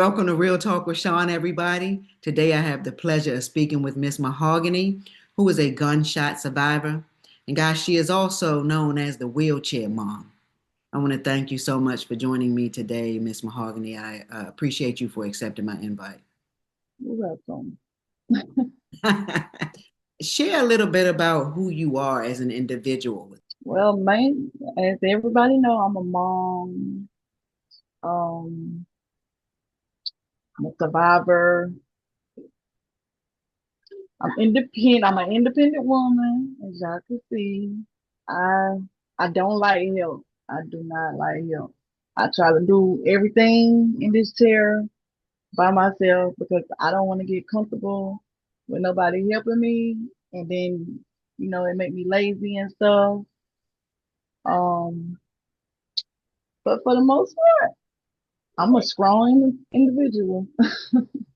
Welcome to Real Talk with Sean, everybody. Today I have the pleasure of speaking with Miss Mahogany, who is a gunshot survivor. And guys, she is also known as the wheelchair mom. I want to thank you so much for joining me today, Miss Mahogany. I appreciate you for accepting my invite. You're welcome. Share a little bit about who you are as an individual. Well, man, as everybody know, I'm a mom. Um, I'm a survivor. I'm independent. I'm an independent woman, as y'all can see. I I don't like help. I do not like help. I try to do everything in this chair by myself because I don't want to get comfortable with nobody helping me, and then it make me lazy and stuff. Um, but for the most part, I'm a strong individual.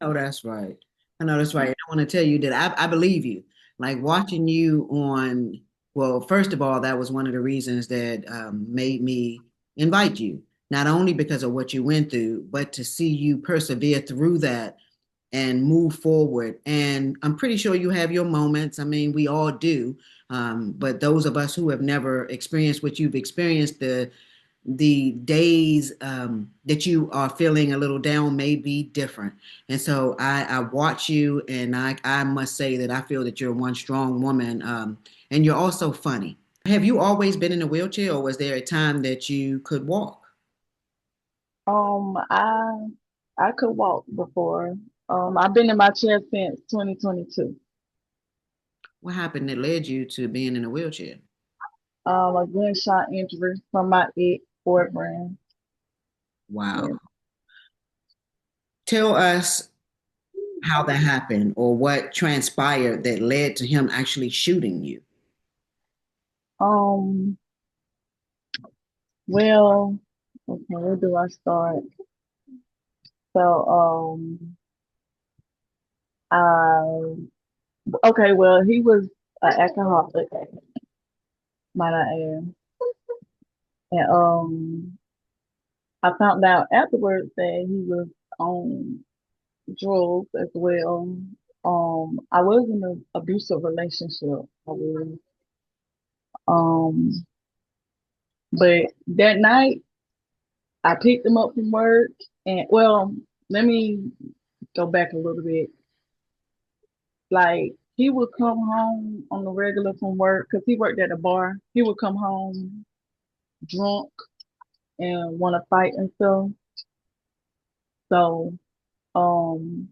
Oh, that's right. I know that's right. I want to tell you that I believe you. Like watching you on, well, first of all, that was one of the reasons that made me invite you, not only because of what you went through, but to see you persevere through that and move forward. And I'm pretty sure you have your moments. I mean, we all do. But those of us who have never experienced what you've experienced, the days that you are feeling a little down may be different. And so I watch you, and I must say that I feel that you're one strong woman, and you're also funny. Have you always been in a wheelchair, or was there a time that you could walk? Um, I I could walk before. I've been in my chair since 2022. What happened that led you to being in a wheelchair? A gunshot injury from my ex boyfriend. Wow. Yeah. Tell us how that happened or what transpired that led to him actually shooting you. Um, well, okay, where do I start? So, I okay, well, he was an alcoholic, might I add, and I found out afterwards that he was on drugs as well. I was in an abusive relationship. I was. Um, but that night I picked him up from work, and well, let me go back a little bit. Like he would come home on the regular from work because he worked at a bar. He would come home drunk and want to fight and stuff. So, um,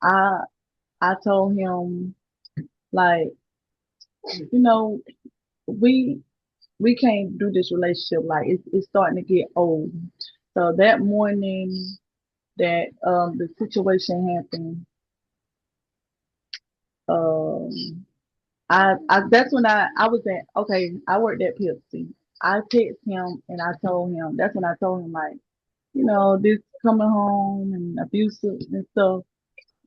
I I told him like, you know, we we can't do this relationship. Like it's starting to get old. So that morning that the situation happened, um I that's when I was at okay, I worked at Pepsi. I texted him and I told him that's when I told him like, this coming home and abusive and stuff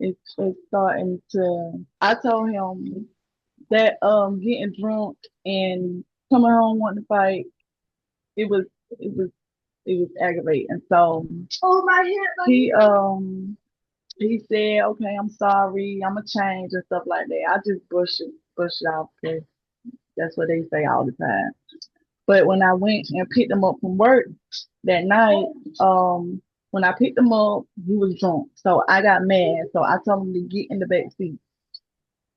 it's starting to I told him that getting drunk and coming home wanting to fight, it was it was it was aggravating. So he he said, okay, I'm sorry, I'm gonna change and stuff like that. I just brush it off because that's what they say all the time. But when I went and picked him up from work that night, when I picked him up, he was drunk. So I got mad. So I told him to get in the back seat.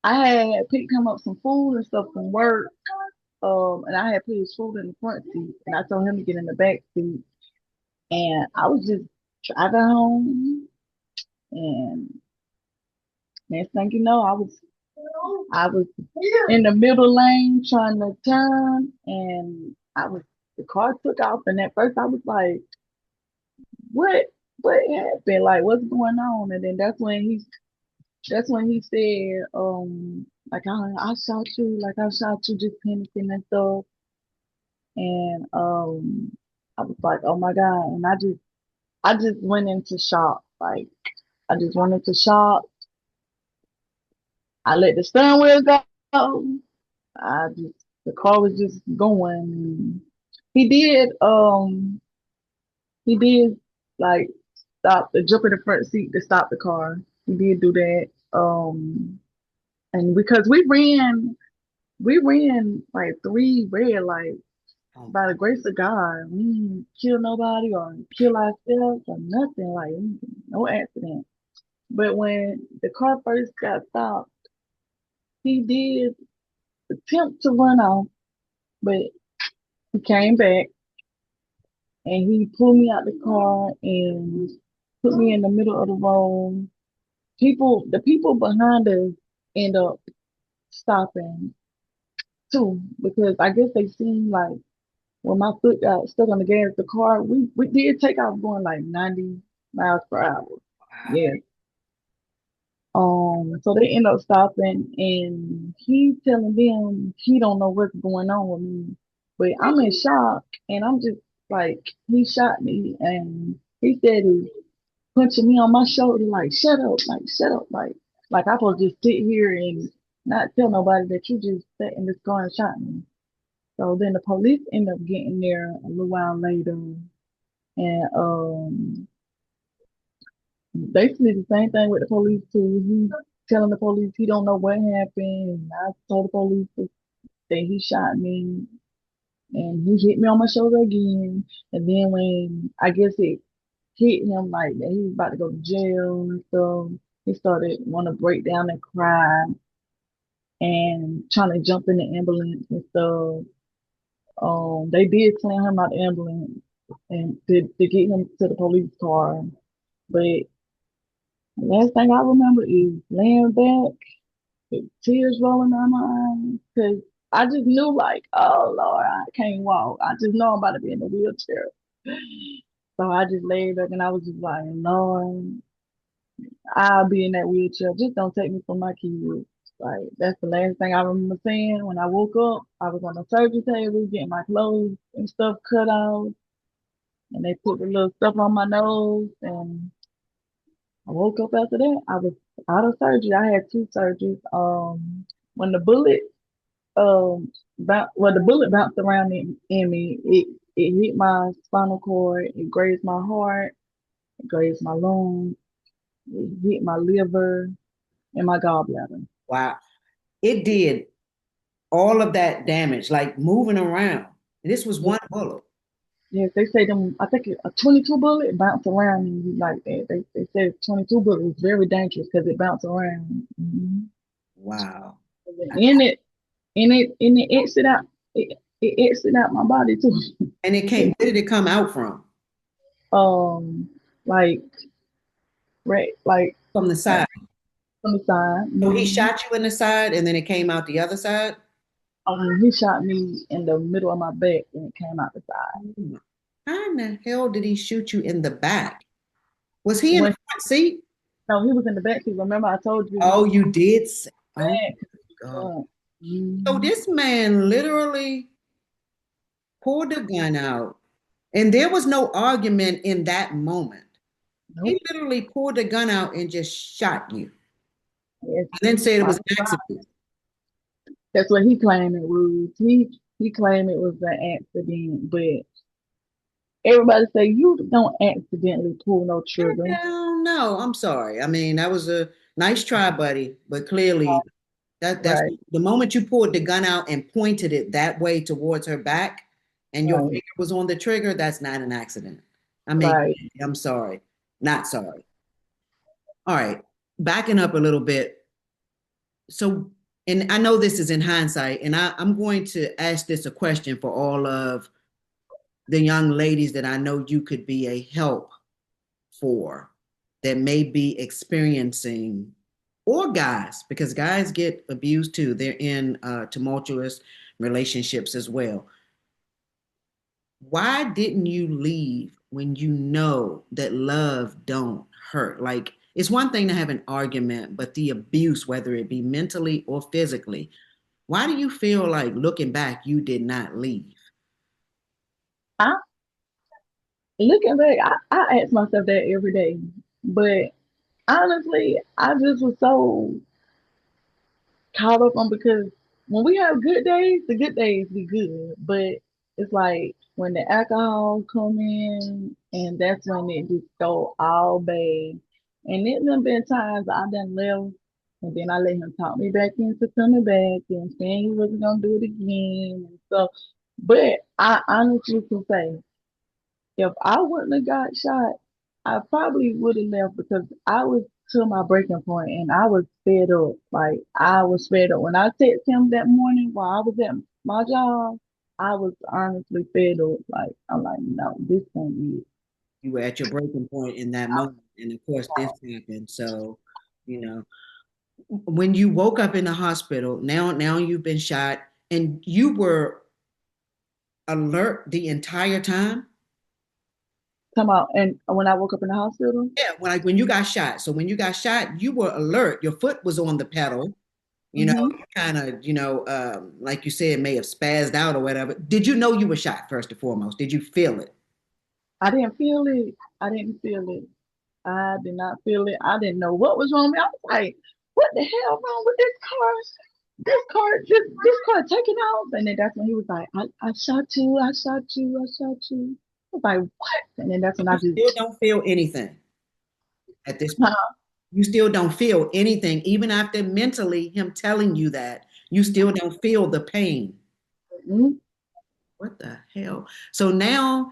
I had picked him up some food and stuff from work. And I had put his food in the front seat, and I told him to get in the back seat. And I was just driving home, and next thing you know, I was in the middle lane trying to turn, and the car took off. And at first, I was like, "What? What happened? Like, what's going on?" And then that's when he said, like I shot you, like I shot you, just panicking and stuff. And I was like, "Oh my God!" And I just went into shock. Like, I just went into shock. I let the steering wheel go. I just the car was just going. He did he did like stop to jump in the front seat to stop the car. He did do that. And because we ran like 3 red lights Oh, by the grace of God. We didn't kill nobody or kill ourselves or nothing. Like no accident. But when the car first got stopped, he did attempt to run off, but he came back and he pulled me out the car and put me in the middle of the road. The people behind us end up stopping too because I guess they seen like when my foot got stuck on the gas, the car we did take off going like 90 miles per hour. wow. Yeah. So they end up stopping and he telling them he don't know what's going on with me. But I'm in shock and I'm just like he shot me and he said he punching me on my shoulder like shut up, like I supposed to just sit here and not tell nobody that you just sat in this car and shot me. So then the police end up getting there a little while later and basically the same thing with the police too. He telling the police he don't know what happened and I told the police that he shot me and he hit me on my shoulder again. And then when I guess it hit him like that he was about to go to jail and stuff. He started want to break down and cry and trying to jump in the ambulance and stuff. They did slam him out the ambulance and to get him to the police car. But the last thing I remember is laying back, with tears rolling down my eyes, because I just knew like, oh Lord, I can't walk. I just know I'm about to be in a wheelchair. So I just laid back and I was just like, Lord, I'll be in that wheelchair. Just don't take me from my kids. Like that's the last thing I remember saying. When I woke up, I was on the surgery table getting my clothes and stuff cut off, and they put the little stuff on my nose. And I woke up after that. I was out of surgery. I had 2 surgeries. When the bullet the bullet bounced around in me, it hit my spinal cord. It grazed my heart. It grazed my lungs. It hit my liver and my gallbladder. Wow. It did all of that damage, like moving around. And this was Yes, one bullet. yes, they say them. I think a 22 bullet bounce around in you like that. They say 22 bullet is very dangerous because it bounce around. Wow. In it, in it exit out. It exit out my body too. And it came, It, where did it come out from? um, like right, like From the uh, side. from the side. So he shot you in the side and then it came out the other side? He shot me in the middle of my back and it came out the side. Oh, how in the hell did he shoot you in the back? Was he in the When front seat? no, he was in the back seat. Remember, I told you he Oh, was you did say, oh back God. front. So Mm-hmm. this man literally pulled the gun out, and there was no argument in that moment. He Nope. literally pulled the gun out and just shot you, Yes. and then said it was I- an accident. That's what he claimed it was. He claimed it was an accident, but everybody say you don't accidentally pull no trigger. Hell no, I'm sorry. I mean, that was a nice try, buddy, but clearly that's Right, the moment you pulled the gun out and pointed it that way towards her back, and your right, finger was on the trigger. That's not an accident. I mean, right. I'm sorry, not sorry. All right, backing up a little bit. So, and I know this is in hindsight, and I'm going to ask this a question for all of the young ladies that I know you could be a help for that may be experiencing, or guys, because guys get abused too. They're in tumultuous relationships as well. Why didn't you leave when you know that love don't hurt? Like, it's one thing to have an argument, but the abuse, whether it be mentally or physically, why do you feel like looking back, you did not leave? I looking back, I ask myself that every day. But honestly, I just was so caught up on because when we have good days, the good days be good. But it's like when the alcohol come in, and that's when it just go all bad. And it done been times I done left, and then I let him talk me back into coming back and saying he wasn't gonna do it again and stuff. But I honestly can say, if I wouldn't have got shot, I probably would have left because I was to my breaking point and I was fed up. Like I was fed up. When I texted him that morning while I was at my job, I was honestly fed up. Like I'm like, no, this can't be it. You were at your breaking point in that moment, and of course, this happened. So, you know, when you woke up in the hospital, now you've been shot, and you were alert the entire time. Come out, and when I woke up in the hospital, Yeah, when you got shot. So when you got shot, you were alert. Your foot was on the pedal. hmm You kind of, like you said, may have spazzed out or whatever. Did you know you were shot first and foremost? Did you feel it? I didn't feel it. I didn't feel it. I did not feel it. I didn't know what was wrong with me. I was like, what the hell wrong with this car? This car taking off. And then that's when he was like, I shot you, I shot you, I shot you. I was like, what? And then that's when I You just, still don't feel anything at this point. huh? You still don't feel anything, even after mentally him telling you that. You still don't feel the pain. Mhm. What the hell? So now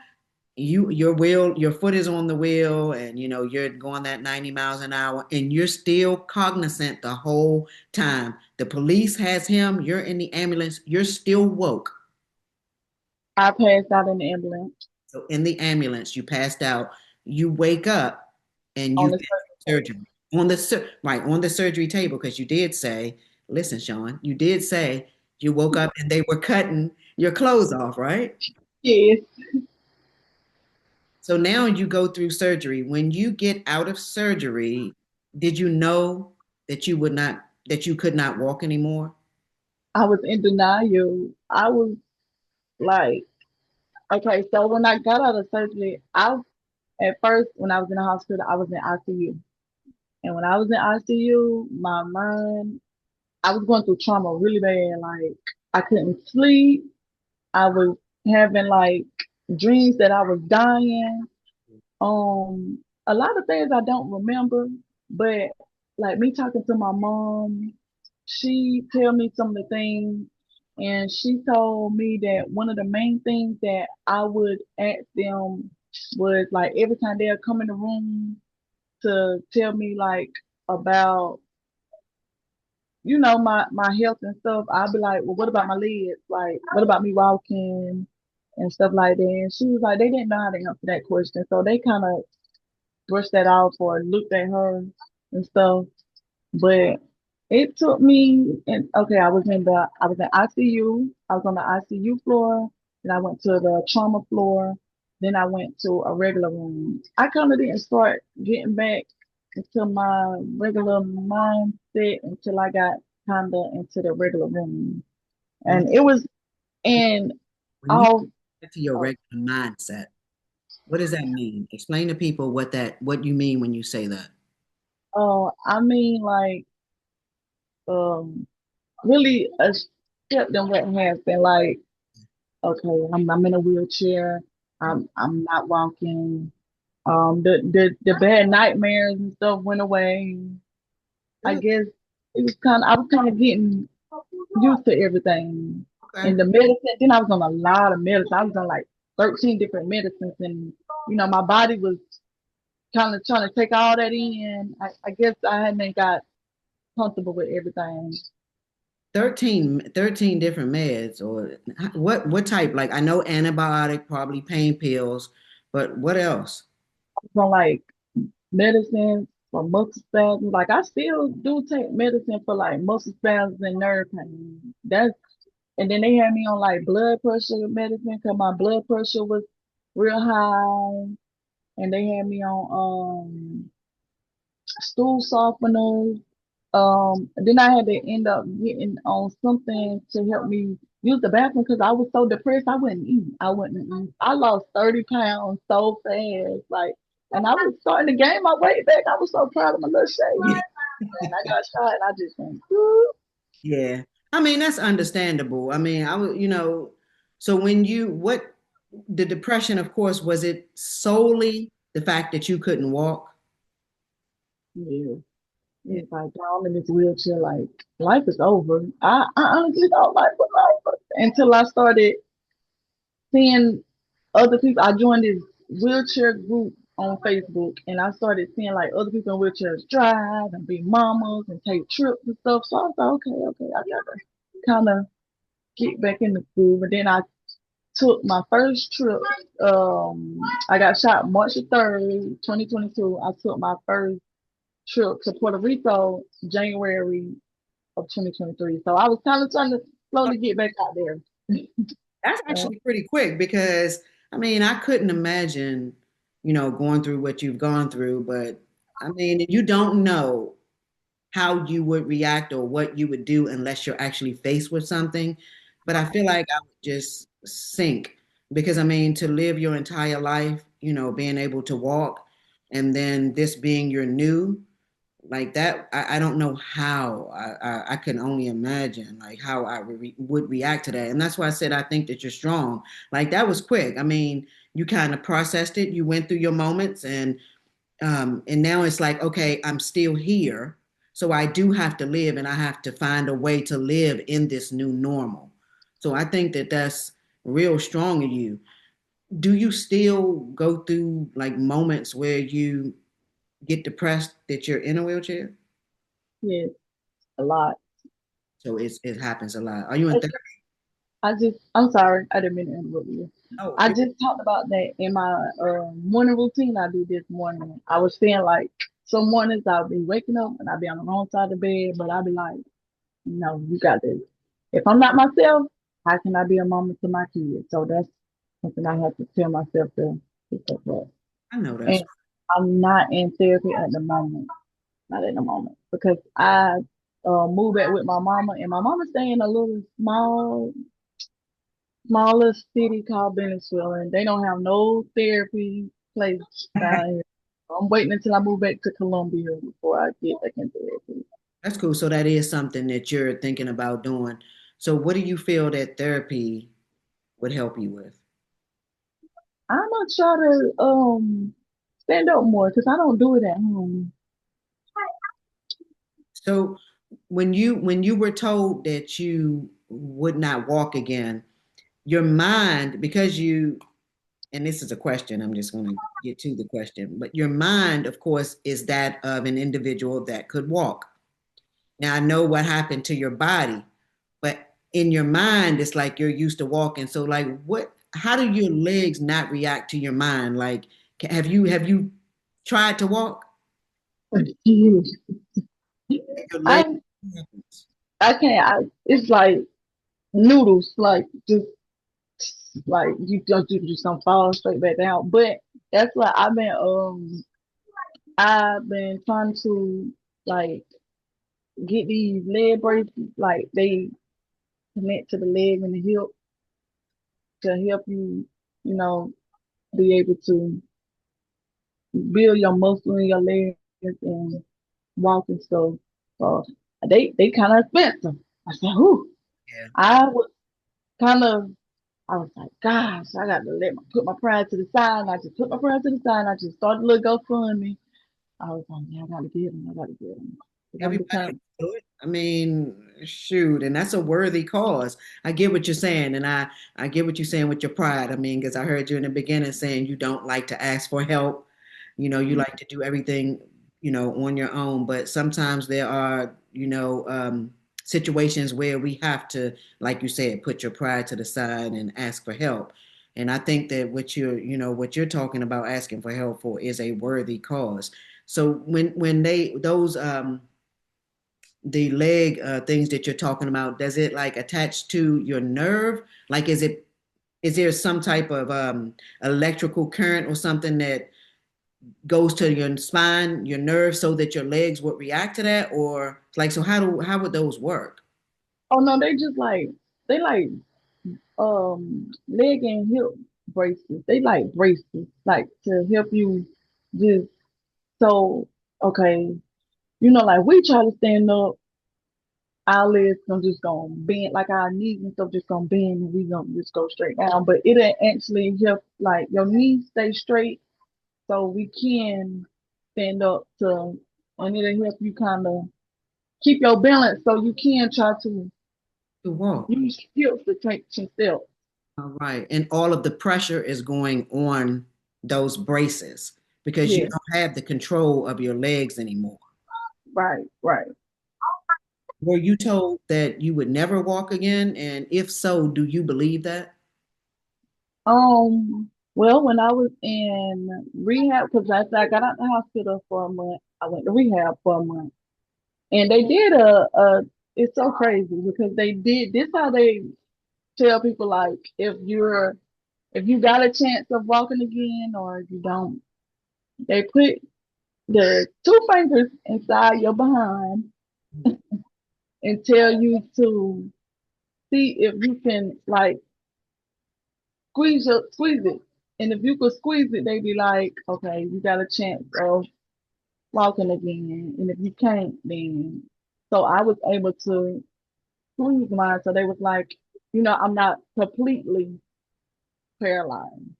your foot is on the wheel, and you're going that 90 miles an hour, and you're still cognizant the whole time. The police has him, you're in the ambulance, you're still woke. I passed out in the ambulance So in the ambulance, you passed out, you wake up, and on you've the been through surgery surgery on the right on the surgery table, because you did say, listen, Sean, you did say you woke up and they were cutting your clothes off, right? table. Yes, So now you go through surgery. When you get out of surgery, did you know that you could not walk anymore? I was in denial. I was like, okay, so when I got out of surgery, at first, when I was in the hospital, I was in ICU. And when I was in ICU, my mind, I was going through trauma really bad. Like I couldn't sleep. I was having like dreams that I was dying. A lot of things I don't remember, but like me talking to my mom, she tell me some of the things, and she told me that one of the main things that I would ask them was like every time they'll come in the room to tell me like about my health and stuff, I'll be like, well, what about my legs? Like, what about me walking and stuff like that? And she was like, they didn't know how to answer that question. So they kind of brushed that off or looked at her and stuff. But it took me, and okay, I was in ICU. I was on the ICU floor. Then I went to the trauma floor. Then I went to a regular room. I kind of didn't start getting back into my regular mindset until I got kind of into the regular room. When And it was, and when you all, get to your oh, regular mindset, what does that mean? Explain to people what you mean when you say that. I mean, like, um, really a step than what has been like. Okay, I'm in a wheelchair. I'm not walking. The bad nightmares and stuff went away. I Good. guess I was kind of getting used to everything. Okay. And the medicine, then I was on a lot of medicine. I was on like 13 different medicines, and my body was kind of trying to take all that in. I guess I hadn't got comfortable with everything. 13 different meds, or what type? Like, I know antibiotic, probably pain pills, but what else? I was on like medicine for muscle spasms. Like I still do take medicine for like muscle spasms and nerve pain. And then they had me on like blood pressure medicine because my blood pressure was real high. And they had me on stool softeners. Then I had to end up getting on something to help me use the bathroom because I was so depressed. I wouldn't eat. I wouldn't eat. I lost 30 pounds so fast. Like, and I was starting to gain my weight back. I was so proud of my little shape. And I got shot and I just went, "Whoop." Yeah. I mean, that's understandable. I mean, I would, So when you what the depression, of course, was it solely the fact that you couldn't walk? Yeah. Yeah. It's like I'm in this wheelchair, like life is over. I honestly thought life was over until I started seeing other people. I joined this wheelchair group on Facebook, and I started seeing like other people in wheelchairs drive and be mamas and take trips and stuff. So I was like, okay, I gotta kind of get back in the groove. And then I took my first trip. I got shot March 3rd, 2022. I took my first trip to Puerto Rico January of 2023. So I was kind of trying to slowly get back out there. That's Uh, actually pretty quick because I mean, I couldn't imagine, going through what you've gone through, but I mean, you don't know how you would react or what you would do unless you're actually faced with something. But I feel like I would just sink because I mean, to live your entire life, being able to walk and then this being your new, like that, I don't know how. I can only imagine like how I would react to that. And that's why I said I think that you're strong. Like that was quick. I mean, you kind of processed it, you went through your moments and now it's like, okay, I'm still here. So I do have to live and I have to find a way to live in this new normal. So I think that that's real strong in you. Do you still go through like moments where you get depressed that you're in a wheelchair? yes, a lot. So it happens a lot. Are you in therapy? I'm sorry, I didn't mean to interrupt you. Oh, I just talked about that in my morning routine I do this morning. I was saying like some mornings I'll be waking up and I'll be on the wrong side of the bed, but I'll be like, no, you got this. If I'm not myself, how can I be a mama to my kids? So that's something I have to tell myself to pick up. I know that's And I'm not in therapy at the moment, not at the moment, because I moved back with my mama, and my mama stay in a little smaller city called Venezuela, and they don't have no therapy place down here. I'm waiting until I move back to Colombia before I get back in therapy. that's cool. So that is something that you're thinking about doing. So what do you feel that therapy would help you with? I'm gonna try to stand up more because I don't do it at home. So when you were told that you would not walk again, your mind, because you, and this is a question, I'm just going to get to the question, but your mind, of course, is that of an individual that could walk. Now I know what happened to your body, but in your mind, it's like you're used to walking. So like how do your legs not react to your mind? Like have you tried to walk? Your legs. I I can't. It's like noodles, like just like you just don't fall straight back down. But that's why I've been trying to like get these leg braces, like they connect to the leg and the hip to help you, you know, be able to build your muscle in your legs and walk and stuff. So they kind of expensive. I said, "Who?" Yeah. I was kind of. I was like, "Gosh, I got to put my pride to the side." And I just put my pride to the side. And I just started a little GoFundMe. I was like, "Yeah, I got to get him. I got to get him." Because I'm Everybody can determined. do it. I mean, shoot, and that's a worthy cause. I get what you're saying, and I get what you're saying with your pride. I mean, because I heard you in the beginning saying you don't like to ask for help. You like to do everything, on your own. But sometimes there are, situations where we have to, like you said, put your pride to the side and ask for help. And I think that what you're talking about asking for help for is a worthy cause. So when those the leg things that you're talking about, does it like attach to your nerve? Like, is there some type of electrical current or something that goes to your spine, your nerve, so that your legs would react to that? Or like, so how would those work? Oh no, they like leg and hip braces. They like braces, like to help you just so okay. Like we try to stand up our legs gonna just gonna bend, like our knees and stuff just gonna bend, and we gonna just go straight down. But it actually help like your knees stay straight, so we can stand up to, and it'll help you kind of keep your balance, so you can try to To walk. use hips to take some steps. All right. And all of the pressure is going on those braces because you Yeah, don't have the control of your legs anymore. right, right. Were you told that you would never walk again? And if so, do you believe that? Well, when I was in rehab, because after I got out the hospital for a month, I went to rehab for a month. And they did it's so crazy because they did this how they tell people like if you got a chance of walking again or if you don't, they put the two fingers inside your behind and tell you to see if you can like squeeze it. And if you could squeeze it, they be like, okay, you got a chance of walking again. And if you can't, then so I was able to squeeze mine. So they was like, I'm not completely paralyzed.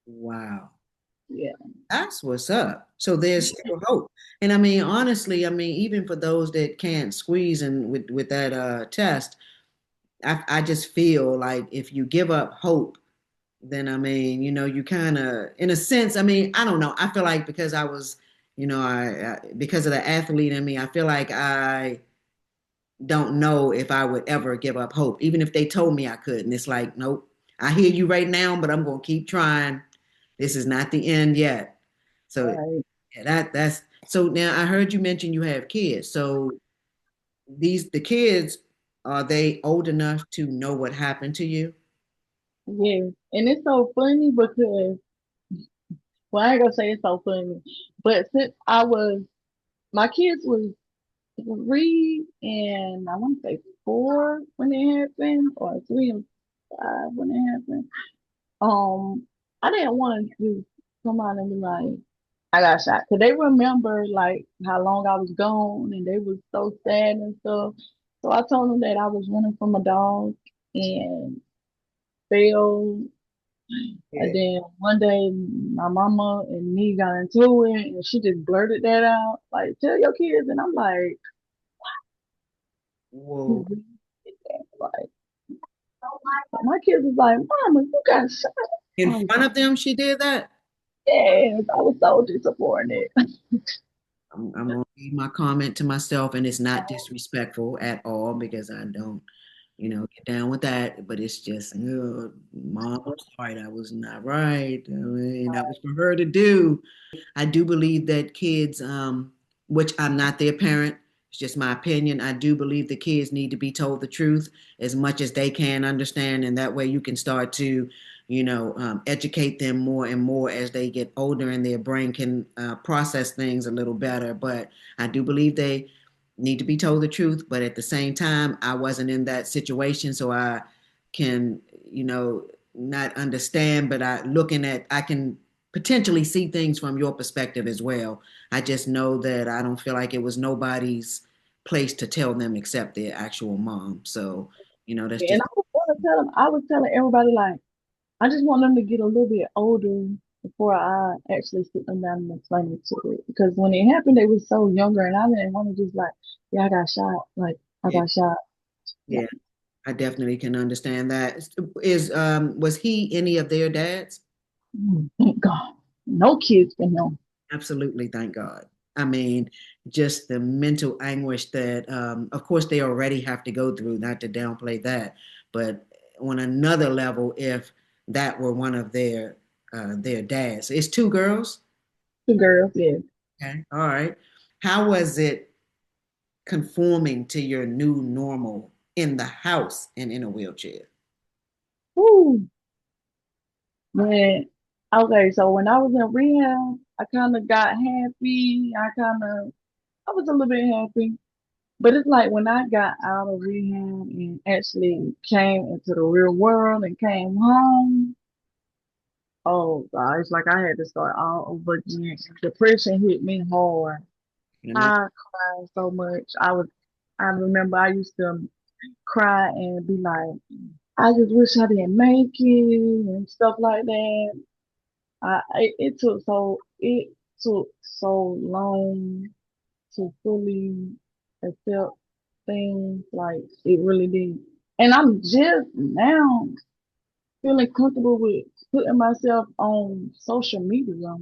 Wow. Yeah. That's what's up. So there's still hope. And I mean, honestly, I mean, even for those that can't squeeze and with that test, I just feel like if you give up hope, then I mean, you kind of, in a sense, I mean, I don't know. I feel like because I was, because of the athlete in me, I feel like I don't know if I would ever give up hope, even if they told me I could. And it's like, nope, I hear you right now, but I'm going to keep trying. This is not the end yet. So Right. yeah, that's so now I heard you mention you have kids. So the kids, are they old enough to know what happened to you? Yeah. And it's so funny because, well, I ain't gonna say it's so funny, but since my kids was 3 and I want to say 4 when it happened, or 3 and 5 when it happened. I didn't want to come out and be like, I got shot. Cause they remember like how long I was gone and they was so sad and stuff. So I told them that I was running from a dog and fell. And Yeah. then one day my mama and me got into it and she just blurted that out. Like, tell your kids. And I'm like, Whoa. "You really did that?" Like, my kids was like, Mama, you got shot. In I was front like, of them, she did that? yes, I was so disappointed. I'm gonna leave my comment to myself, and it's not disrespectful at all because I don't, get down with that. But it's just, Mom, I'm sorry, that was not right. I mean, that was for her to do. I do believe that kids, which I'm not their parent, it's just my opinion. I do believe the kids need to be told the truth as much as they can understand, and that way you can start to, educate them more and more as they get older and their brain can process things a little better. But I do believe they need to be told the truth. But at the same time, I wasn't in that situation, so I can, not understand. But I can potentially see things from your perspective as well. I just know that I don't feel like it was nobody's place to tell them except their actual mom. So, that's And just I was telling everybody like, I just want them to get a little bit older before I actually sit them down and explain it to it. Because when it happened, they were so younger, and I didn't want to just like, yeah, I got shot. Like, I yeah, got shot. yeah. I definitely can understand that. Was he any of their dads? Thank God. No kids for him. Absolutely, thank God. I mean, just the mental anguish that, of course, they already have to go through, not to downplay that, but on another level, if that were one of their dads. It's two girls. 2 girls, yeah. Okay. All right. How was it conforming to your new normal in the house and in a wheelchair? Woo. When okay, so when I was in rehab, I kind of got happy. I was a little bit happy. But it's like when I got out of rehab and actually came into the real world and came home, oh God, it's like I had to start all over again. Depression hit me hard. You know, I cried so much. I remember I used to cry and be like, I just wish I didn't make it and stuff like that. It took so long to fully accept things like it really did. And I'm just now feeling comfortable with putting myself on social media.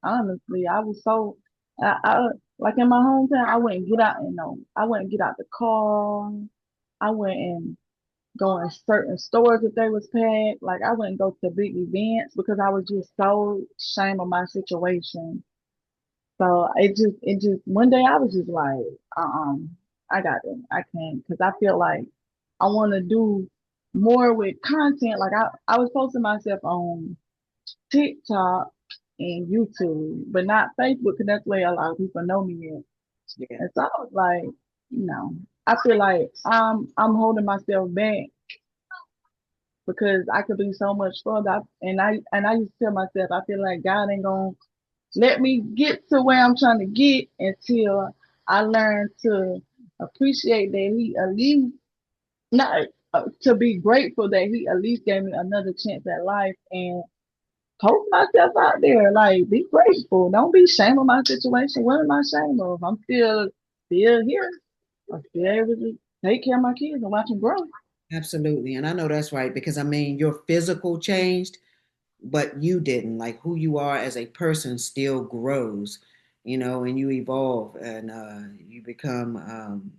Honestly, I was so I like in my hometown, I wouldn't get out the car. I wouldn't go in certain stores if they was packed. Like I wouldn't go to big events because I was just so ashamed of my situation. So it just one day I was just like, I got it. I can't because I feel like I want to do more with content. Like I was posting myself on TikTok and YouTube, but not Facebook because that's where a lot of people know me at. Yeah, And so I was like, you know, I feel like I'm holding myself back because I could be so much further. And I used to tell myself, I feel like God ain't gonna let me get to where I'm trying to get until I learn to appreciate that He at least not to be grateful that He at least gave me another chance at life and post myself out there. Like, be grateful. Don't be ashamed of my situation. What am I ashamed of? I'm still here. I'm still able to take care of my kids and watch them grow. absolutely. And I know that's right because I mean, your physical changed, but you didn't. Like who you are as a person still grows, and you evolve and you become,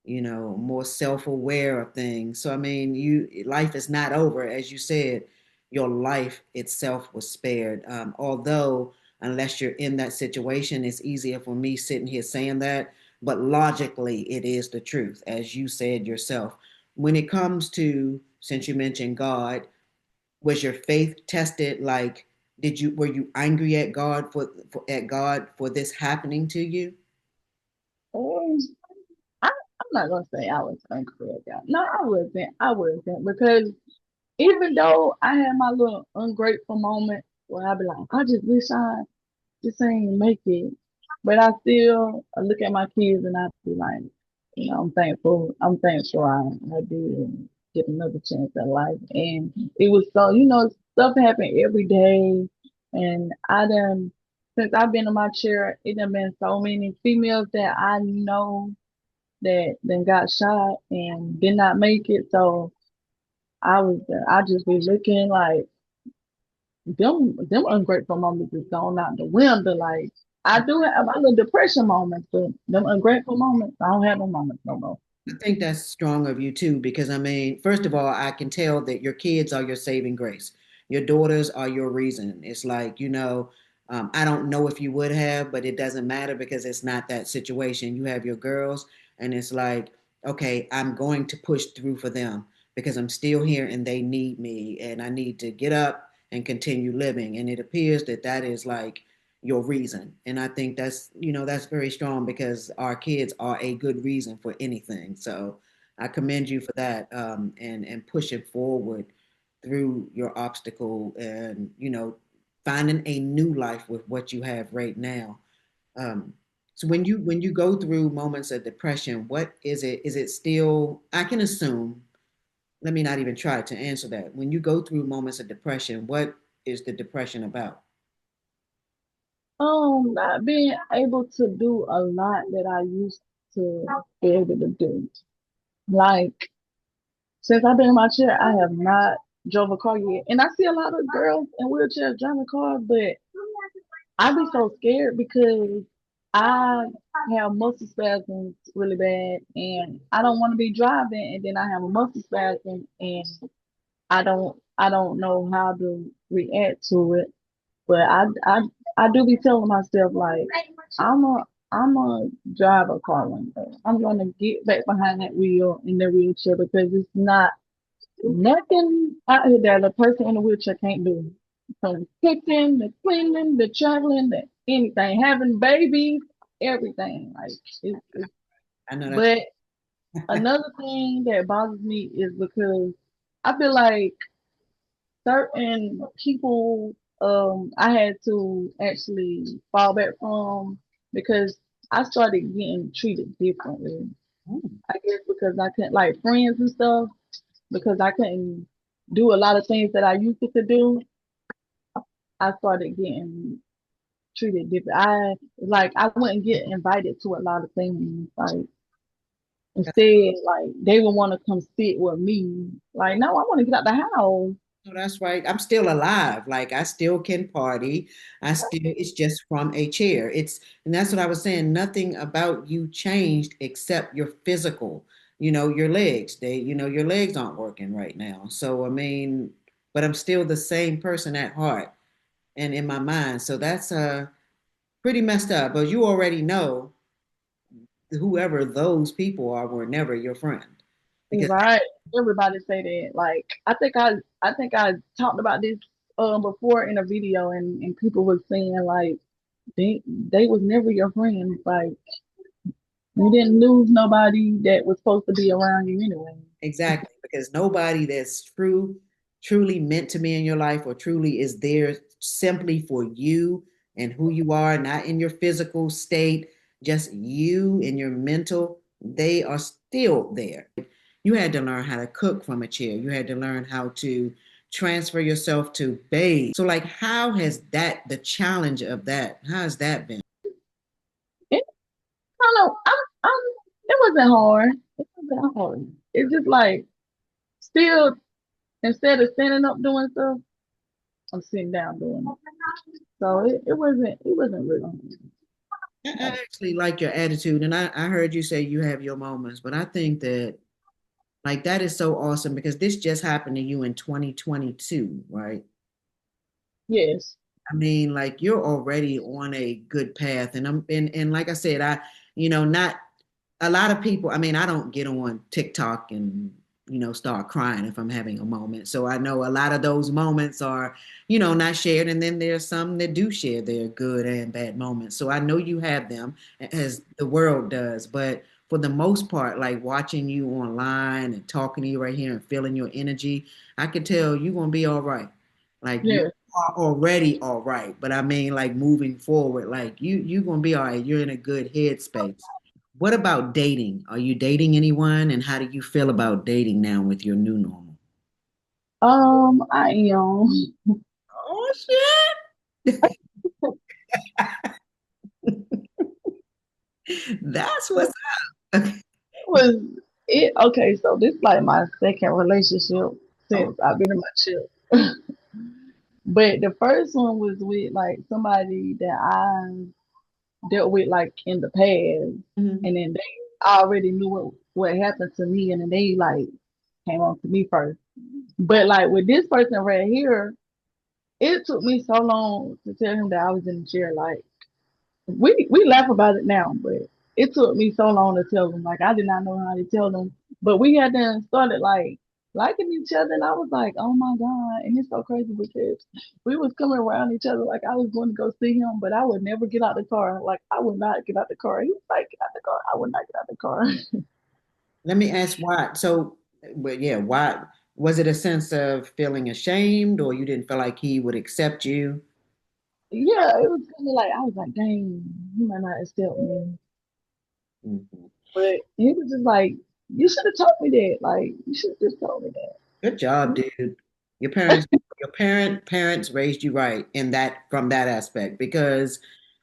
more self-aware of things. So I mean, life is not over, as you said. Your life itself was spared. Although, unless you're in that situation, it's easier for me sitting here saying that. But logically, it is the truth, as you said yourself. When it comes to, since you mentioned God, was your faith tested? Like, were you angry at God for this happening to you? And I'm not gonna say I was angry at God. No, I wasn't. I wasn't because even though I had my little ungrateful moment where I'd be like, I just wish I just ain't make it. But I still look at my kids and I be like, I'm thankful. I'm thankful I did get another chance at life. And it was so, stuff happened every day. And since I've been in my chair, it done been so many females that I know that then got shot and did not make it. So I just be looking like them ungrateful moments is gone out the window. Like I do have my little depression moments, but them ungrateful moments, I don't have no moments no more. I think that's strong of you too, because I mean, first of all, I can tell that your kids are your saving grace. Your daughters are your reason. It's like, I don't know if you would have, but it doesn't matter because it's not that situation. You have your girls, and it's like, okay, I'm going to push through for them because I'm still here and they need me, and I need to get up and continue living. And it appears that that is like your reason. And I think that's very strong because our kids are a good reason for anything. So I commend you for that, and pushing forward through your obstacle and, finding a new life with what you have right now. Um, so when you go through moments of depression, what is it? Is it still, I can assume, let me not even try to answer that. When you go through moments of depression, what is the depression about? Not being able to do a lot that I used to be able to do. Like since I've been in my chair, I have not drove a car yet, and I see a lot of girls in wheelchairs driving cars, but I be so scared because I have muscle spasms really bad, and I don't want to be driving, and then I have a muscle spasm, and I don't know how to react to it. But I do be telling myself like I'm a drive a car one day. I'm gonna get back behind that wheel in the wheelchair because it's not nothing out here that a person in a wheelchair can't do. From cooking, the cleaning, the traveling, the anything, having babies, everything. Like it's I know that's but another thing that bothers me is because I feel like certain people I had to actually fall back from because I started getting treated differently. Mm. I guess because I couldn't like friends and stuff, because I couldn't do a lot of things that I used to do. I started getting treated different. I wouldn't get invited to a lot of things. Like instead, like they would want to come sit with me. Like, no, I want to get out the house. No, that's right. I'm still alive. Like I still can party. I still, it's just from a chair. And that's what I was saying. Nothing about you changed except your physical, your legs. Your legs aren't working right now. So, I mean, but I'm still the same person at heart and in my mind. So that's pretty messed up. But you already know whoever those people are were never your friend because Right. Everybody say that. Like I think I talked about this before in a video, and people was saying like they was never your friends. Like you didn't lose nobody that was supposed to be around you anyway. exactly, because nobody that's truly meant to be in your life or truly is there simply for you and who you are, not in your physical state, just you and your mental, they are still there. You had to learn how to cook from a chair. You had to learn how to transfer yourself to bathe. So, like, how has the challenge of that, how has that been? It kind of it wasn't hard. It wasn't hard. It's just like still instead of standing up doing stuff, I'm sitting down doing it. So it wasn't really I like actually like your attitude, and I heard you say you have your moments, but I think that like that is so awesome because this just happened to you in 2022, right? yes. I mean, like you're already on a good path. And like I said, not a lot of people, I mean, I don't get on TikTok and start crying if I'm having a moment. So I know a lot of those moments are, not shared. And then there's some that do share their good and bad moments. So I know you have them as the world does. But for the most part, like watching you online and talking to you right here and feeling your energy, I could tell you're gonna be all right. Like you Yes. are already all right. But I mean, like moving forward, like you're gonna be all right. You're in a good headspace. What about dating? Are you dating anyone? And how do you feel about dating now with your new normal? I am. Oh shit. That's what's up. Was it okay? So this like my second relationship Oh, since I've been in my chip. But the first one was with like somebody that I dealt with like in the past, mhm. and then they already knew what happened to me, and then they like came on to me first. But like with this person right here, it took me so long to tell him that I was in the chair. Like we laugh about it now, but it took me so long to tell them. Like I did not know how to tell them. But we had then started like liking each other, and I was like, oh my god! And it's so crazy because we was coming around each other. Like I was going to go see him, but I would never get out the car. Like I would not get out the car. He was like, get out the car. I would not get out the car. Let me ask why. So, but yeah, why was it a sense of feeling ashamed or you didn't feel like he would accept you? Yeah, it was kind of like I was like, dang, he might not accept me. Mhm. But he was just like, you should have told me that. Like you should have just told me Good job, that. dude. Your parents raised you right in that from that aspect because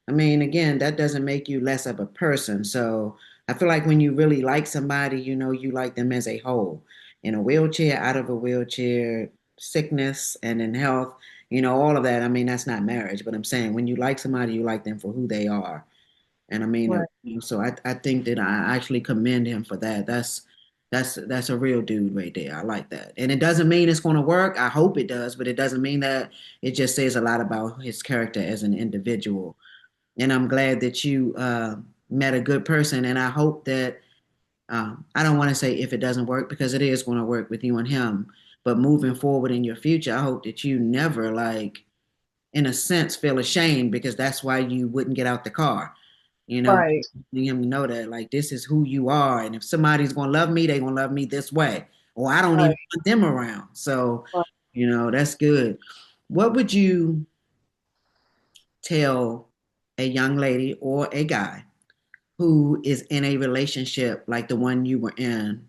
I mean, again, that doesn't make you less of a person. So I feel like when you really like somebody, you like them as a whole. In a wheelchair, out of a wheelchair, sickness and in health, all of that. I mean, that's not marriage, but I'm saying when you like somebody, you like them for who they are. And I mean, Right, so I think that I actually commend him for that. That's a real dude right there. I like that. And it doesn't mean it's going to work. I hope it does, but it doesn't mean that. It just says a lot about his character as an individual. And I'm glad that you met a good person. And I hope that I don't want to say if it doesn't work because it is going to work with you and him. But moving forward in your future, I hope that you never like, in a sense, feel ashamed because that's why you wouldn't get out the car you know, right, letting him know that like this is who you are, and if somebody's gonna love me, they're gonna love me this way, or I don't even right, want them around. So, right. that's good. What would you tell a young lady or a guy who is in a relationship like the one you were in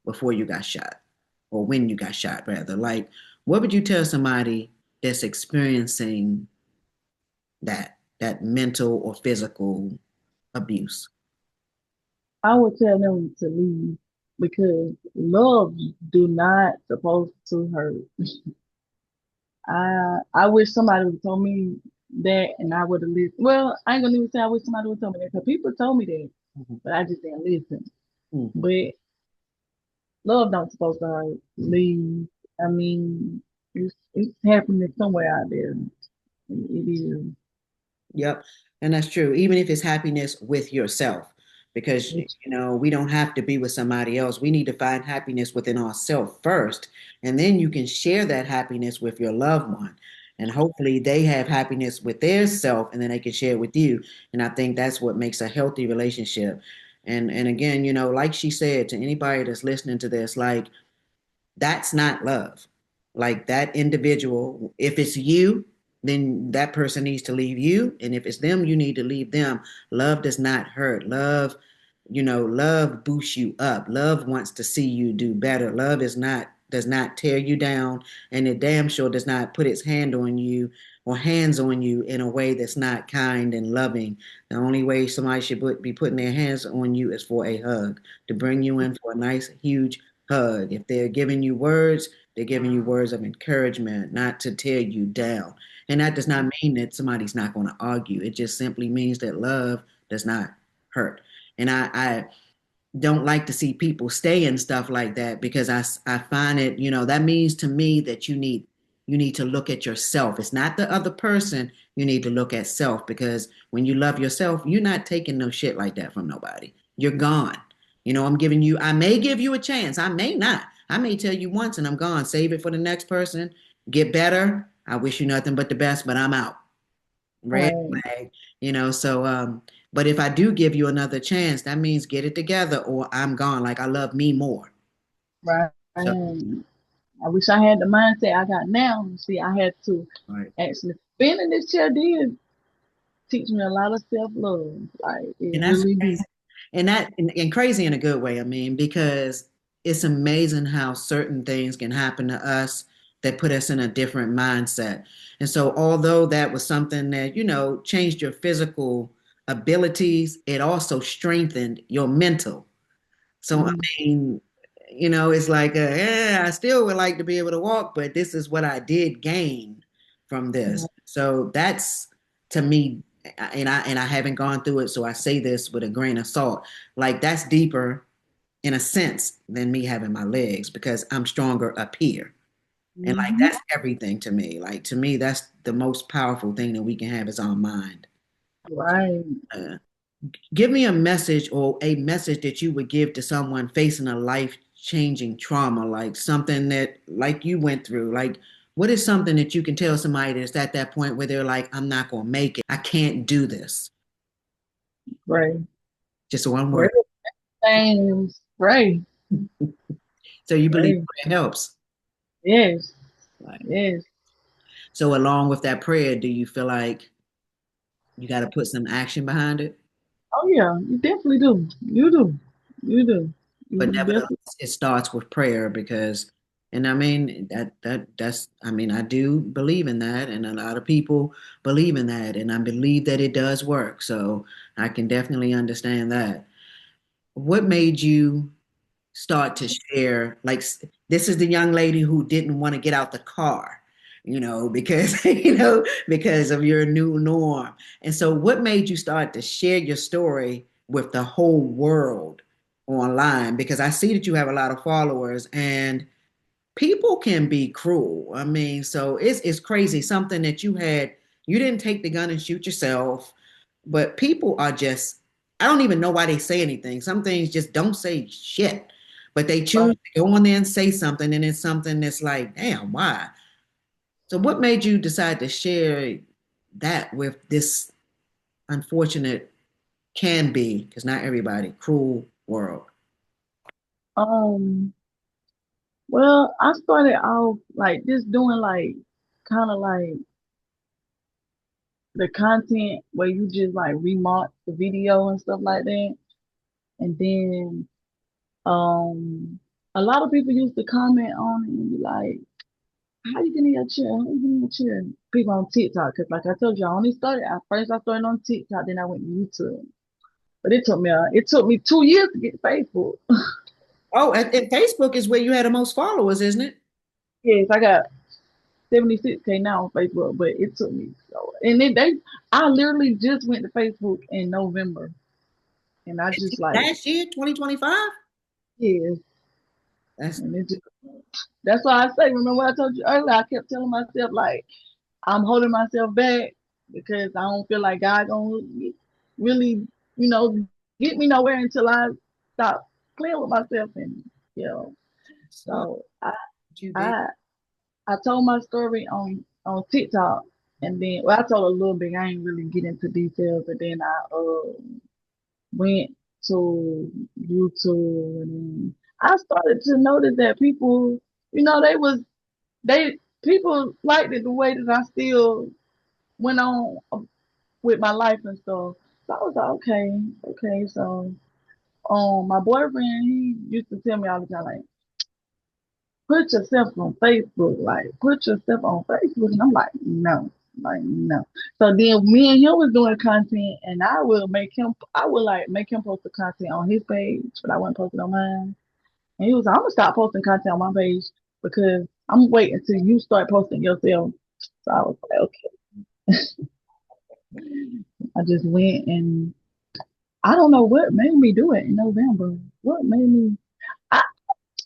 before you got shot, or when you got shot, rather? Like, what would you tell somebody that's experiencing that mental or physical abuse? I would tell them to leave because love do not supposed to hurt. I wish somebody would have told me that and I would have listened. Well, I ain't gonna even say I wish somebody would have told me that because people told me that, Mhm, but I just didn't listen. mhm. But love don't supposed to hurt. Leave. I mean, it's happening somewhere out there. It is. Yep. And that's true. Even if it's happiness with yourself, because, we don't have to be with somebody else. We need to find happiness within ourselves first. And then you can share that happiness with your loved one. And hopefully they have happiness with their self and then they can share it with you. And I think that's what makes a healthy relationship. And again, like she said, to anybody that's listening to this, like, that's not love. Like that individual, if it's you, then that person needs to leave you. And if it's them, you need to leave them. Love does not hurt. Love boosts you up. Love wants to see you do better. Love does not tear you down, and it damn sure does not put its hand on you or hands on you in a way that's not kind and loving. The only way somebody should be putting their hands on you is for a hug, to bring you in for a nice, huge hug. If they're giving you words, they're giving you words of encouragement, not to tear you down. And that does not mean that somebody's not going to argue. It just simply means that love does not hurt. And I don't like to see people stay in stuff like that because I find it, that means to me that you need to look at yourself. It's not the other person. You need to look at self, because when you love yourself, you're not taking no shit like that from nobody. You're gone. I may give you a chance. I may not. I may tell you once and I'm gone. Save it for the next person. Get better. I wish you nothing but the best, but I'm out. Red Right, flag. But if I do give you another chance, that means get it together or I'm gone. Like, I love me more. right. So, I wish I had the mindset I got now. See, I had to right. actually spin in this chair did teach me a lot of self love. Like it And that's really did. crazy. And crazy in a good way, I mean, because it's amazing how certain things can happen to us that put us in a different mindset. And so, although that was something that, changed your physical abilities, it also strengthened your mental. So, I Mm, mean, it's like, I still would like to be able to walk, but this is what I did gain from this. right, So that's, to me, and I haven't gone through it, so I say this with a grain of salt. Like, that's deeper in a sense than me having my legs, because I'm stronger up here. And like, hmm that's everything to me. Like, to me, that's the most powerful thing that we can have is our mind. right. Uh, Give me a message, or a message that you would give to someone facing a life-changing trauma, like something that, like you went through. Like, what is something that you can tell somebody that's at that point where they're like, I'm not going to make it. I can't do this. Right. Just one Pray word. things. Pray. So you believe Pray. prayer helps. Yes. Right. Yes. So along with that prayer, do you feel like you got to put some action behind it? Oh yeah, you definitely do. You do. You do. You But nevertheless, definitely it starts with prayer, because, and I mean, that's, I mean, I do believe in that, and a lot of people believe in that, and I believe that it does work. So I can definitely understand that. What made you start to share, like, this is the young lady who didn't want to get out the car, because because of your new norm. And so what made you start to share your story with the whole world online? Because I see that you have a lot of followers, and people can be cruel. I mean, so it's crazy. Something that you didn't take the gun and shoot yourself, but people are just, I don't even know why they say anything. Some things just don't say shit, but they choose right. to go on there and say something, and it's something that's like, damn, why? So what made you decide to share that with this unfortunate, can be, because not everybody, cruel world? Um, well, I started off like just doing like kind of like the content where you just like remark the video and stuff like that. And then a lot of people used to comment on it and be like, how you getting your chair? How you getting your chair? People on TikTok, because like I told you, I started on TikTok, then I went to YouTube. But it took me 2 years to get to Facebook. Oh, and Facebook is where you had the most followers, isn't it? Yes, I got 76K now on Facebook, but it took me so. And then I literally just went to Facebook in November, and I just like, Last year, 2025? yes, That's and it just, that's why I say, remember what I told you earlier? I kept telling myself like I'm holding myself back because I don't feel like God gonna really, you know, get me nowhere until I stop playing with myself and you know. smart. So You did. I I told my story on TikTok, and then well, I told a little bit. I ain't really get into details, but then I went to YouTube, and I started to notice that people, you know, they people liked it the way that I still went on with my life and stuff. So I was like, okay, okay. So my boyfriend, he used to tell me all the time, like, put yourself on Facebook, like put yourself on Facebook. And I'm like no. So then me and him was doing content, and I would like make him post the content on his page, but I wasn't posting on mine. And he was like, I'm gonna stop posting content on my page because I'm waiting until you start posting yourself. So I was like, okay. I just went, and I don't know what made me do it in November. What made me? I,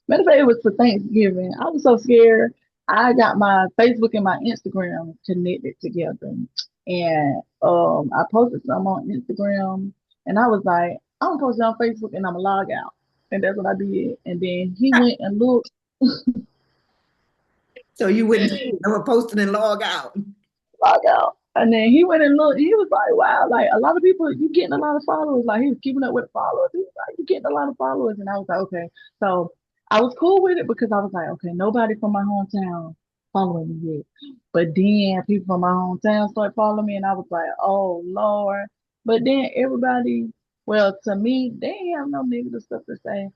Matter of fact, it was for Thanksgiving. I was so scared. I got my Facebook and my Instagram connected together, and I posted some on Instagram, and I was like, I'm gonna post it on Facebook, and I'm gonna log out, and that's what I did. And then he went and looked, So you wouldn't see it. I would post it and log out. log out. And then he went and looked. He was like, "Wow, like a lot of people, you getting a lot of followers." Like he was keeping up with the followers. He was like, "You getting a lot of followers," and I was like, "Okay." So I was cool with it because I was like, "Okay, nobody from my hometown following me yet." But then people from my hometown started following me, and I was like, "Oh Lord!" But then everybody, well, to me, they ain't have no negative stuff to say.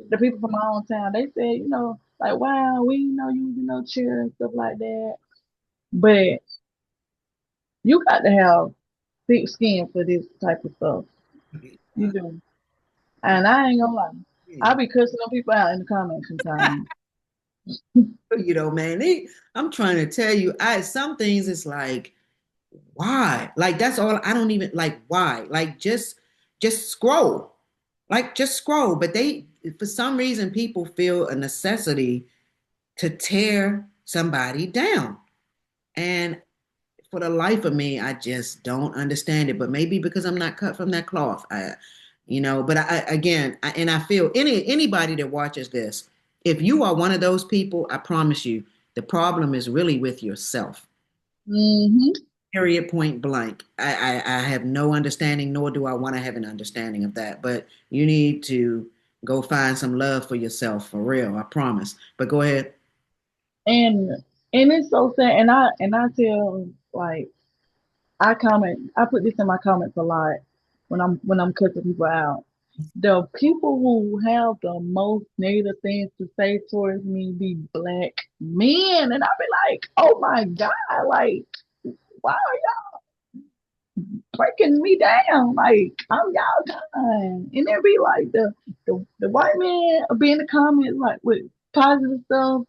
The people from my hometown, they said, like, "Wow, we didn't know you, cheer and stuff like that." But you got to have thick skin for this type of stuff. You do. And I ain't gonna lie. I Yeah. be cussing them people out in the comments sometimes. Man, I'm trying to tell you, some things it's like, why? Like that's all I don't even like why? Like just scroll. Like just scroll. But they for some reason people feel a necessity to tear somebody down. And for the life of me, I just don't understand it. But maybe because I'm not cut from that cloth, But and I feel anybody that watches this, if you are one of those people, I promise you, the problem is really with yourself. Hmm. Period. Point blank. I have no understanding, nor do I want to have an understanding of that. But you need to go find some love for yourself, for real. I promise. But go ahead. And and it's so sad. And I tell like I put this in my comments a lot when I'm cussing people out. The people who have the most negative things to say towards me be black men. And I be like, oh my God, like, why are breaking me down. Like I'm y'all time. And it be like the white man will be in the comments like with positive stuff.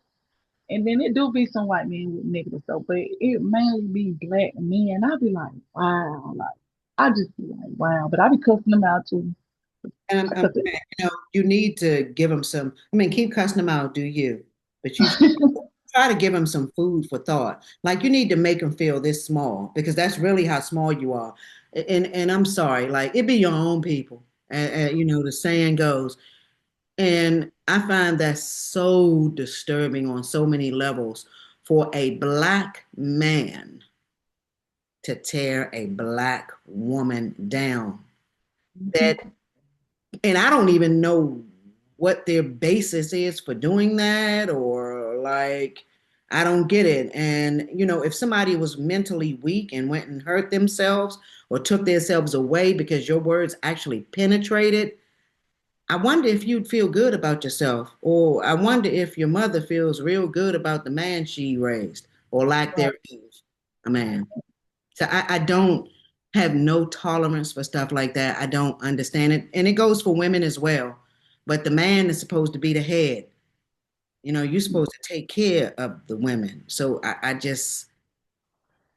And then it do be some white men with negative stuff, but it mainly be black men. I be like, wow, like I just be like, wow. But I be cussing them out too. And I cuss it. you need to give them some. I mean, keep cussing them out, do you? But you try to give them some food for thought. Like you need to make them feel this small because that's really how small you are. And I'm sorry, like it be your own people. And the saying goes. And I find that so disturbing on so many levels for a black man to tear a black woman down. That and I don't even know what their basis is for doing that or like I don't get it. And, if somebody was mentally weak and went and hurt themselves or took themselves away because your words actually penetrated, I wonder if you'd feel good about yourself. Or I wonder if your mother feels real good about the man she raised or lack Right. thereof, a man. So I don't have no tolerance for stuff like that. I don't understand it. And it goes for women as well. But the man is supposed to be the head. You're supposed to take care of the women. So I just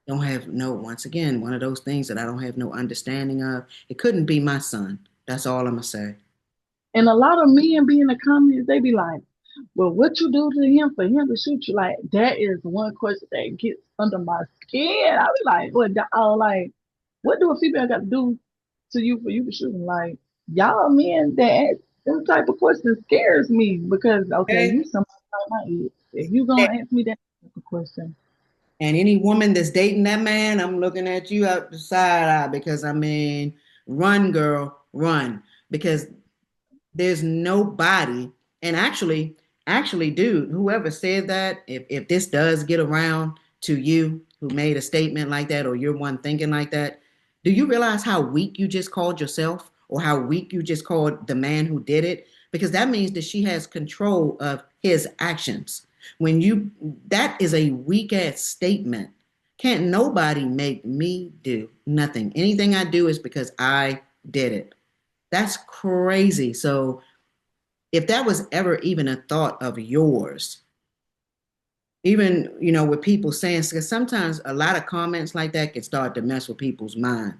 don't have no, once again, one of those things that I don't have no understanding of. It couldn't be my son. That's all I'm gonna say. And a lot of men be in the comments, they be like, well, what you do to him for him to shoot you? Like, that is one question that gets under my skin. I be like, what do a female got to do to you for you to shoot him? Like, y'all men that ask them type of questions scares me because, okay, Okay. you somebody like my ex. If you gonna ask me that type of question, And any woman that's dating that man, I'm looking at you out the side eye because run, girl, run. Because there's nobody, and actually, dude, whoever said that, if this does get around to you who made a statement like that, or you're one thinking like that, do you realize how weak you just called yourself, or how weak you just called the man who did it? Because that means that she has control of his actions. When you That is a weak ass statement. Can't nobody make me do nothing. Anything I do is because I did it. That's crazy. So if that was ever even a thought of yours, even, with people saying, because sometimes a lot of comments like that can start to mess with people's mind.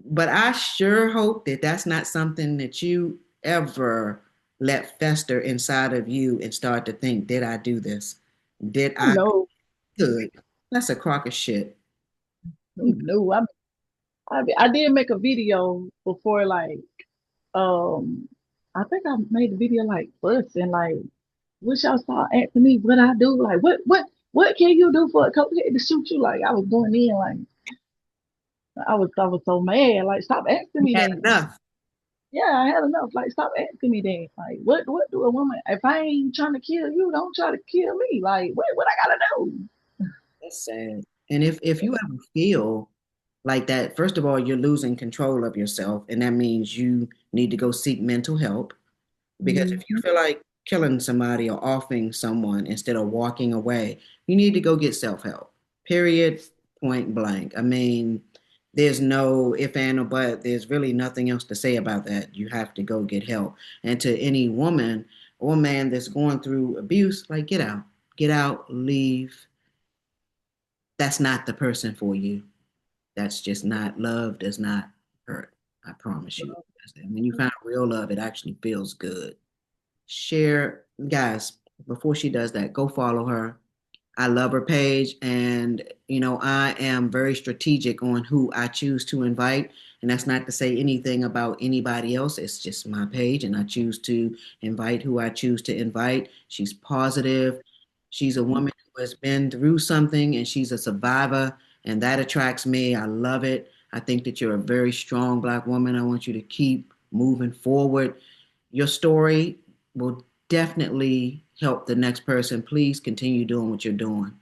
But I sure hope that that's not something that you ever let fester inside of you and start to think, did I do this? Did I I? know, Good. That's a crock of shit. no, I did make a video before, like, um, I think I made a video like fussing, like, wish y'all start asking me what I do. Like, what can you do for a cokehead to shoot you? Like, I was going in, like, I was so mad. Like, stop asking You me had that. enough. Yeah, I had enough. Like, stop asking me that. Like, what do a woman? If I ain't trying to kill you, don't try to kill me. Like, what I gotta do? That's sad. And if you ever feel like that, first of all, you're losing control of yourself, and that means you need to go seek mental help. Because if you Mhm. feel like killing somebody or offing someone instead of walking away, you need to go get self help. Period. Point blank. There's no if and or but. There's really nothing else to say about that. You have to go get help. And to any woman or man that's going through abuse, like get out, leave. That's not the person for you. That's just not love. Does not hurt. I promise you. When you find real love, it actually feels good. Share, guys, before she does that, go follow her. I love her page, and I am very strategic on who I choose to invite. And that's not to say anything about anybody else. It's just my page, and I choose to invite who I choose to invite. She's positive. She's a woman who has been through something, and she's a survivor, and that attracts me. I love it. I think that you're a very strong Black woman. I want you to keep moving forward. Your story will definitely help the next person. Please continue doing what you're doing.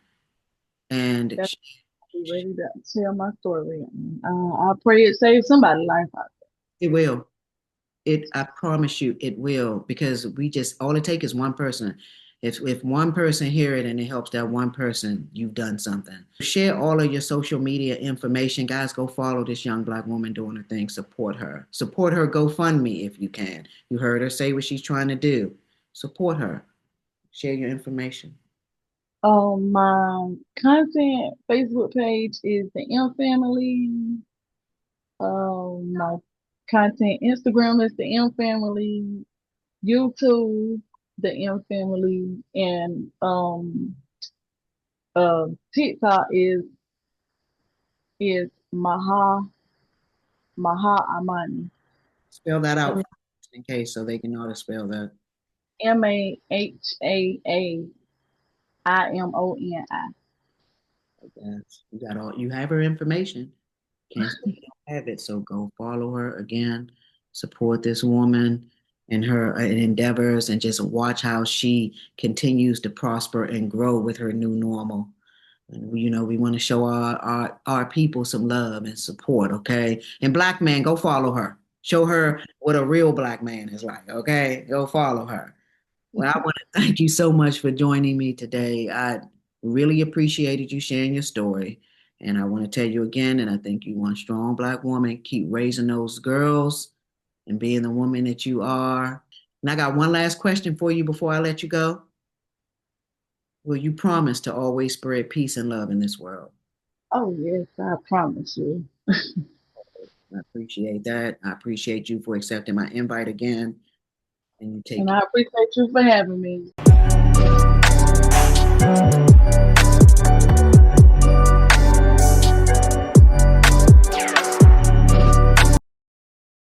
And That's ready to tell my story. I pray it saves somebody's life. it will. I promise you, it will, because we just, all it takes is one person. If one person hear it and it helps that one person, you've done something. Share all of your social media information. Guys, go follow this young Black woman doing her thing. Support her. Support her GoFundMe if you can. You heard her say what she's trying to do. Support her. Share your information. My content Facebook page is the M Family. My content Instagram is the M Family. YouTube, the M Family, and TikTok is Maha Amani. Spell that out in case so they can know how to spell that. Mahaamoni. Yes, you have her information. Can't say you don't have it. So go follow her again. Support this woman. in her endeavors, and just watch how she continues to prosper and grow with her new normal. And, we want to show our people some love and support, okay? And black man, go follow her. Show her what a real black man is like, okay? Go follow her. Well, I want to thank you so much for joining me today. I really appreciated you sharing your story. And I want to tell you again, and I think you one strong black woman. Keep raising those girls and being the woman that you are. And I got one last question for you before I let you go. Will you promise to always spread peace and love in this world? Oh yes, I promise you. I appreciate that. I appreciate you for accepting my invite again. And you take And care. I appreciate you for having me.